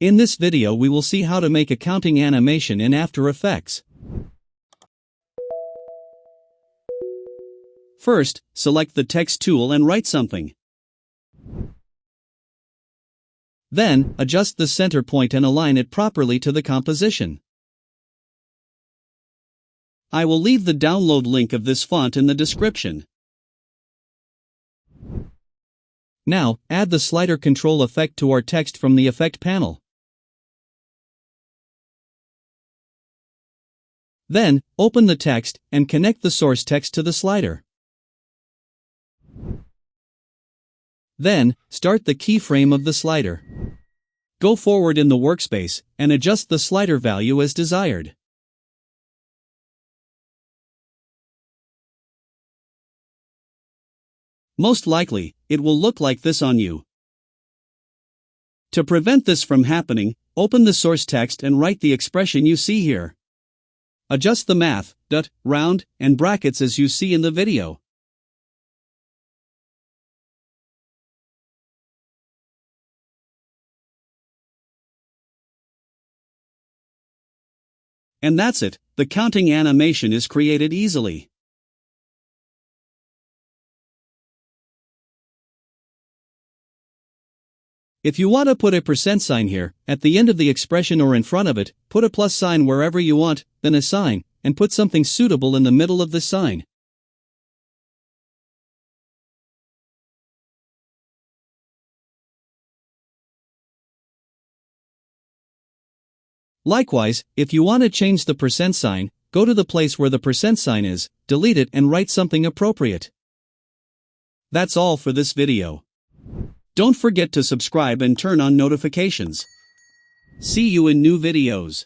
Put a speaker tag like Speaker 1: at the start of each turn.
Speaker 1: In this video we will see how to make a counting animation in After Effects. First, select the text tool and write something. Then, adjust the center point and align it properly to the composition. I will leave the download link of this font in the description. Now, add the slider control effect to our text from the effect panel. Then, open the text and connect the source text to the slider. Then, start the keyframe of the slider. Go forward in the workspace and adjust the slider value as desired. Most likely, it will look like this on you. To prevent this from happening, open the source text and write the expression you see here. Adjust the math, dot, round, and brackets as you see in the video. And that's it, the counting animation is created easily. If you want to put a percent sign here, at the end of the expression or in front of it, put a plus sign wherever you want, then a sign, and put something suitable in the middle of the sign. Likewise, if you want to change the percent sign, go to the place where the percent sign is, delete it and write something appropriate. That's all for this video. Don't forget to subscribe and turn on notifications. See you in new videos.